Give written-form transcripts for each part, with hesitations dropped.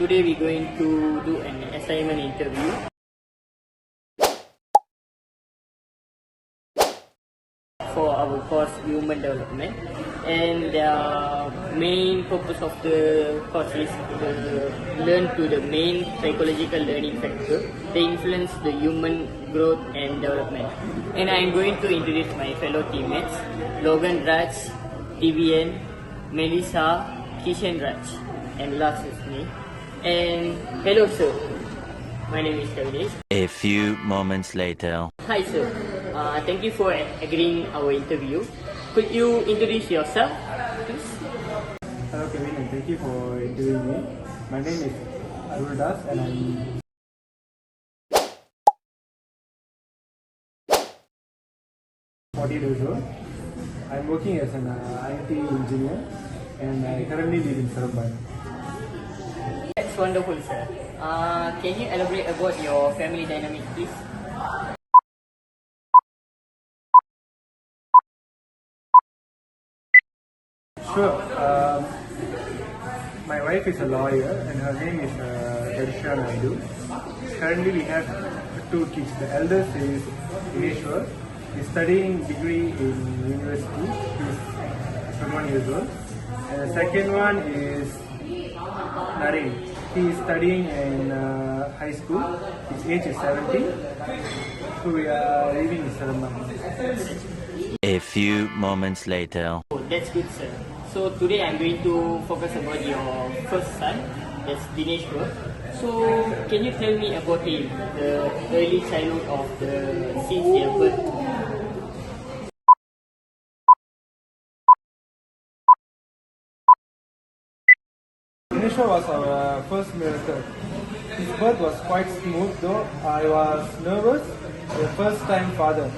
today we're going to do an assignment interview for our course Human Development, and the main purpose of the course is to learn to the main psychological learning factor that influence the human growth and development. And I'm going to introduce my fellow teammates, Logan Raj, TVN, Melissa, Kishan Raj, and last is me. And hello sir, my name is Kavidesh. A few moments later. Hi sir, thank you for agreeing our interview. Could you introduce yourself, please? Hello Kevin, and thank you for interviewing me. My name is Aruldas and I'm 40 years old. I'm working as an IT engineer and I currently live in Surabaya. That's wonderful sir. Can you elaborate about your family dynamic, please? Sure. My wife is a lawyer and her name is Darsha Naidu. Currently we have two kids. The eldest is Dineshwar. He's studying degree in university. He's 21 years old. And the second one is Naren. He is studying in high school. His age is 17. So we are living in Surabaya. A few moments later. Oh, that's good sir. So today I'm going to focus about your first son, that's Dineshwar. So can you tell me about him, the early childhood of the since their birth? Dineshwar was our first miracle. His birth was quite smooth though I was nervous, the first time father.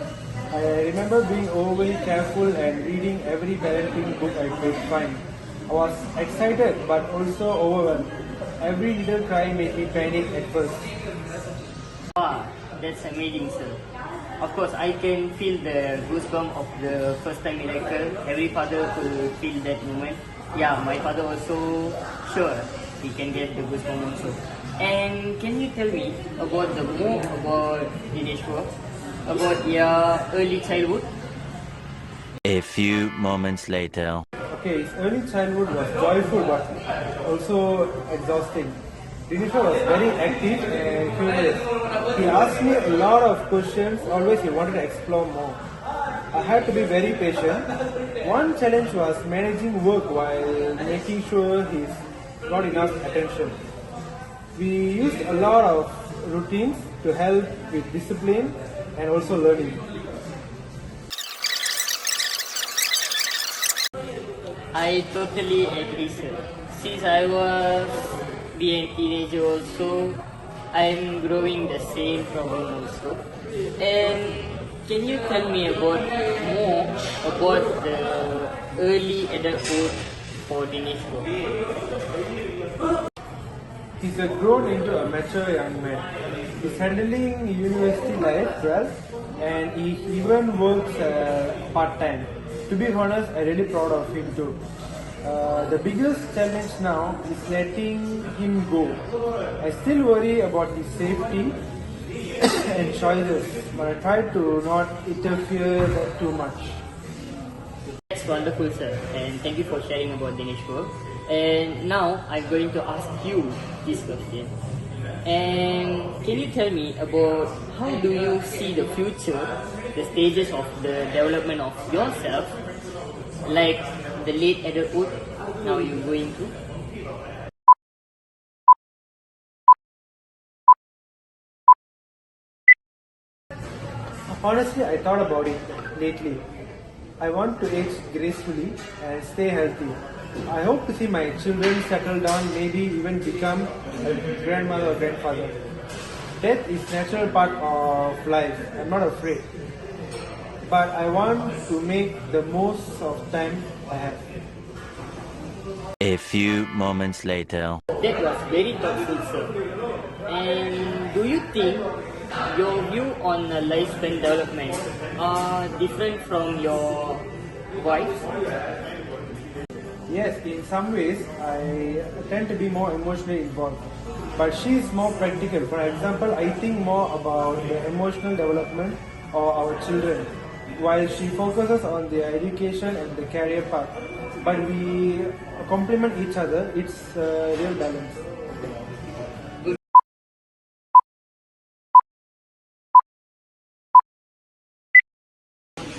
I remember being overly careful and reading every parenting book I could find. I was excited but also overwhelmed. Every little cry made me panic at first. Wow, that's amazing sir. Of course, I can feel the goosebump of the first time miracle. Every father could feel that moment. Yeah, my father also sure he can get the goosebump also. And can you tell me about the more about Dineshwar, about your early childhood? A few moments later. Okay, his early childhood was joyful but also exhausting. Dineshwar was very active and curious. He asked me a lot of questions, always he wanted to explore more. I had to be very patient. One challenge was managing work while making sure he's got enough attention. We used a lot of routines to help with discipline and also learning. I totally agree sir. Since I was being a teenager also, I'm growing the same problem also. And can you tell me about more about the early adulthood for Dineshwar? He's grown into a mature young man. He's handling university life well and he even works part-time. To be honest, I'm really proud of him too. The biggest challenge now is letting him go. I still worry about his safety and choices, but I try to not interfere too much. That's wonderful sir, and thank you for sharing about Dineshwar. And now I'm going to ask you this question. And can you tell me about how do you see the future, the stages of the development of yourself, like the late adulthood now you're going to? Honestly, I thought about it lately. I want to age gracefully and stay healthy. I hope to see my children settle down, maybe even become a grandmother or grandfather. Death is natural part of life. I'm not afraid. But I want to make the most of time I have. A few moments later. That was very thoughtful sir. And do you think your view on lifespan development are different from your wife? Yes, in some ways, I tend to be more emotionally involved. but she is more practical. For example, I think more about the emotional development of our children, while she focuses on their education and the career path. But we complement each other. It's a real balance.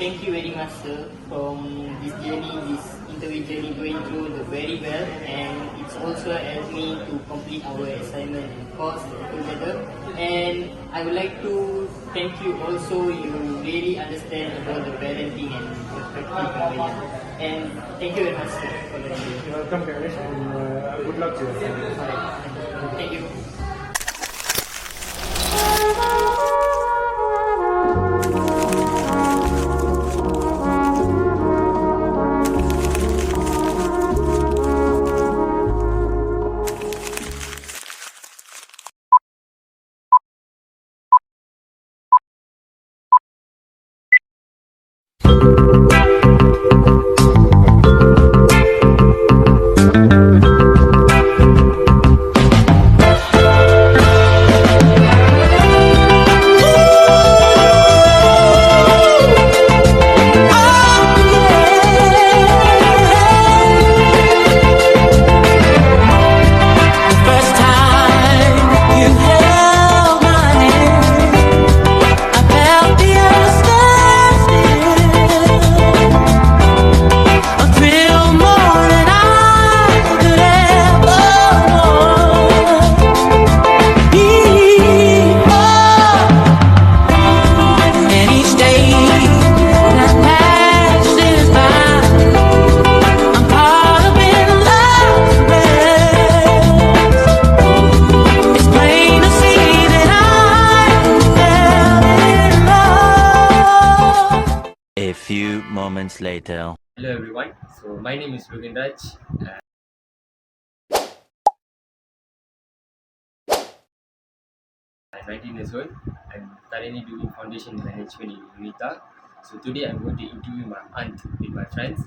Thank you very much, sir, from this journey, this interview journey going through the very well, and it's also helped me to complete our assignment and course together. And I would like to thank you also. You really understand about the parenting and perspective. And thank you very much, sir, for the interview. You're welcome, Ganesh, and good luck to you. Thank you. First time you held my hand, I felt the understanding, a thrill more than I could ever want. And each day that passes by, I'm caught up in love's race. It's plain to see that I fell in love. A few moments later. Hello everyone, so my name is Logan Raj. I'm 19 years old. I'm currently doing foundation management in UNITA. So today I'm going to interview my aunt with my friends,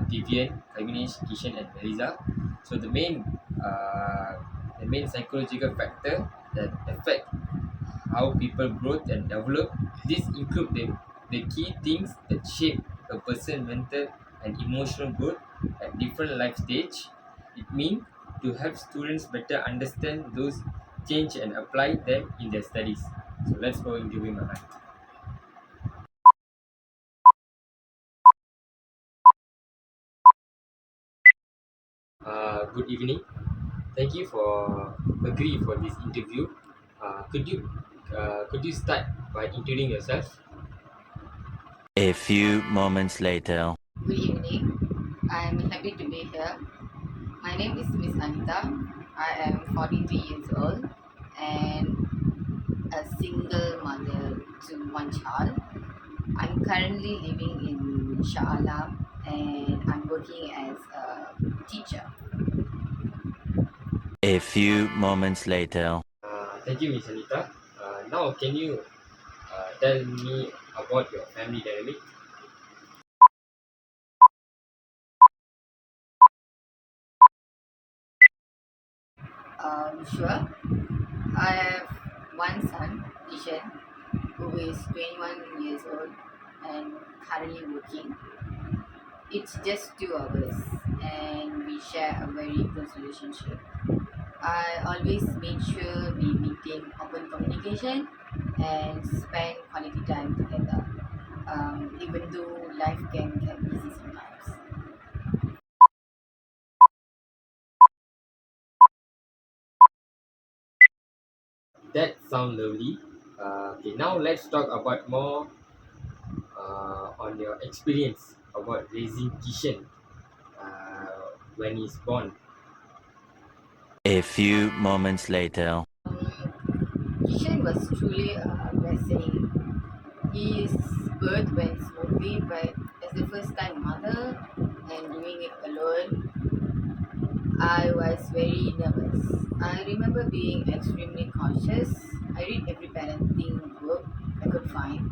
Vivian, Kaivinesh, Kishan and Melissa. So the main psychological factor that affect how people grow and develop, this include the key things that shape a person's mental and emotional growth at different life stage. It means to help students better understand those change and apply them in their studies. So let's go interview my aunt. Good evening. Thank you for agree for this interview. Could you start by introducing yourself? A few moments later. Good evening. I'm happy to be here. My name is Miss Anita. I am 43 years old and a single mother to one child. I'm currently living in Shah Alam and I'm working as a teacher. A few moments later. Thank you, Miss Anita. Now, can you tell me about your family dynamic? Sure. I have one son, Ishan, who is 21 years old and currently working. It's just two of us, and we share a very close relationship. I always make sure we maintain open communication and spend quality time together, even though life can get busy sometimes. That sounds lovely. Okay, now let's talk about more on your experience about raising Kishan when he's born. A few moments later. Kishan was truly a blessing. His birth went smoothly, but as the first time mother and doing it alone, I was very nervous. I remember being extremely cautious. I read every parenting book I could find,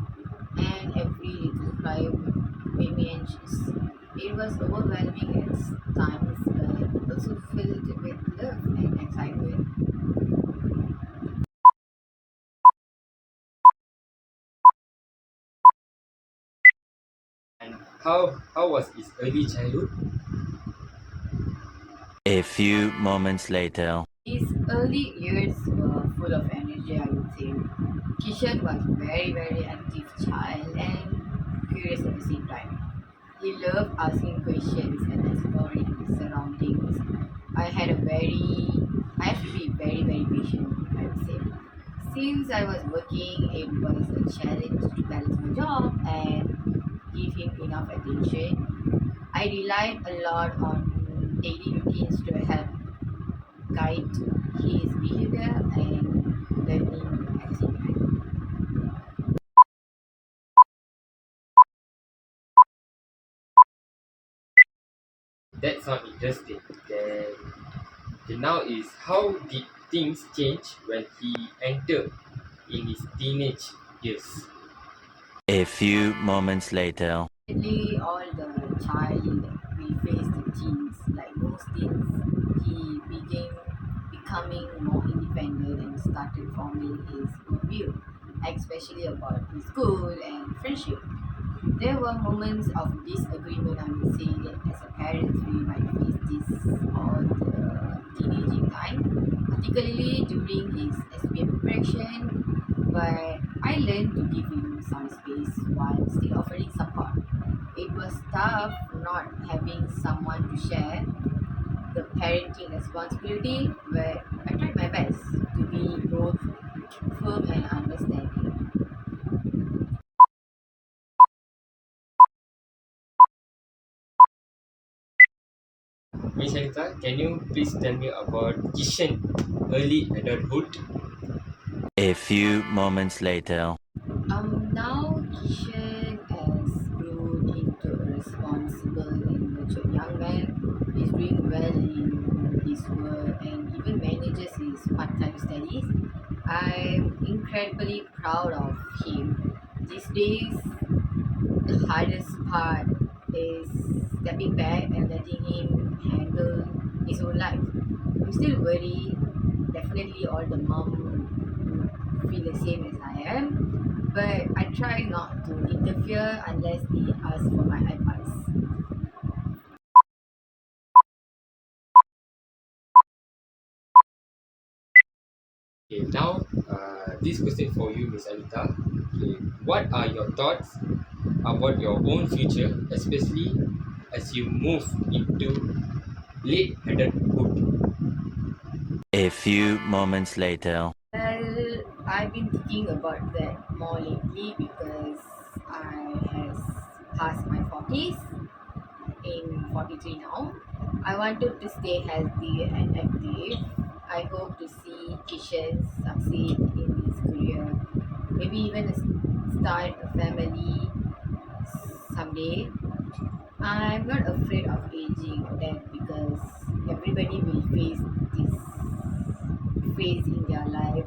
and every little cry would make me anxious. It was overwhelming at times, but also filled with love and excitement. And how was his early childhood? A few moments later. His early years were full of energy, I would say. Kishan was very active child and curious at the same time. He loved asking questions and exploring his surroundings. I had a very, I have to be very patient, I would say. Since I was working, it was a challenge to balance my job and give him enough attention. I relied a lot on daily routines to help guide his behavior and learning at the same time. That sounds interesting. Then okay, now is how did things change when he entered in his teenage years? A few moments later. Definitely, all the child will face the teens. Like most teens, he began becoming more independent and started forming his own view, especially about his school and friendship. There were moments of disagreement, I would say, as a parent, we might face this all the teenaging time, particularly during his SPM preparation. But I learned to give him some space while still offering support. It was tough not having someone to share the parenting responsibility, but I tried my best to be both firm and understanding. Miss Anita, can you please tell me about Kishan early adulthood? A few moments later. Now Kishan has grown into a responsible and mature young man. He's doing well in his work and even manages his part-time studies. I'm incredibly proud of him. These days, the hardest part is stepping back and letting him handle his own life. I'm still worried. Definitely, all the mom feel the same as I am, but I try not to interfere unless they ask for my advice. Okay, now this question for you, Miss Anita. Okay, what are your thoughts about your own future, especially as you move into late adulthood? A few moments later. Well, I've been thinking about that more lately because I has passed my 40s in 43 now. I wanted to stay healthy and active. I hope to see Kishan succeed in his career. Maybe even start a family someday. I'm not afraid of aging or death because everybody will face this phase in their life,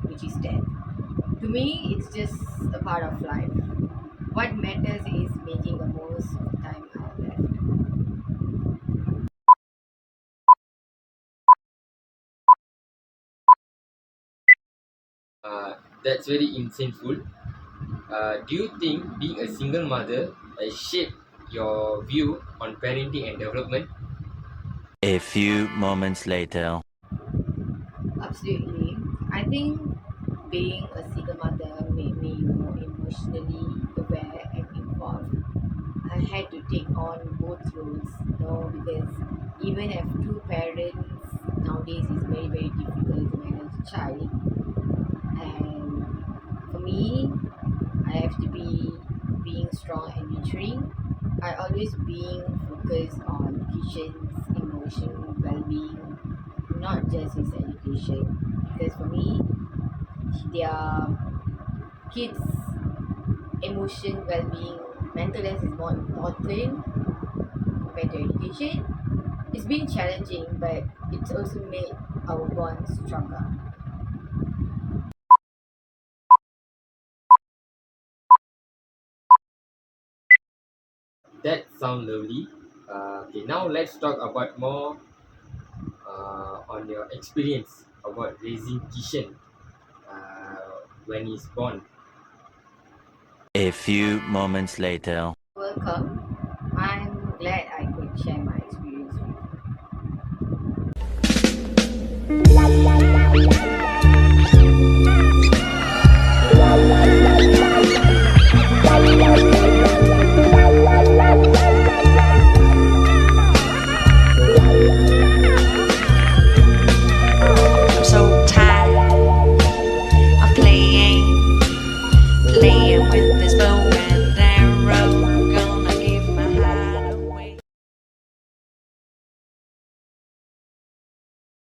which is death. To me, it's just a part of life. What matters is making the most of the time I have left. That's very insightful. Do you think being a single mother has shaped your view on parenting and development? A few moments later. Absolutely. I think being a single mother made me more emotionally aware and involved. I had to take on both roles, because even if two parents nowadays is very difficult to manage a child. And for me, I have to be being strong and nurturing. I always being focused on Kishan's emotional well-being, not just his education. Because for me, their kids' emotion well-being, mental health is more important compared to education. It's been challenging, but it's also made our bond stronger. That sounds lovely. Okay, now let's talk about more on your experience about raising Kishan when he's born. A few moments later. Welcome. I'm glad I could share my experience with you.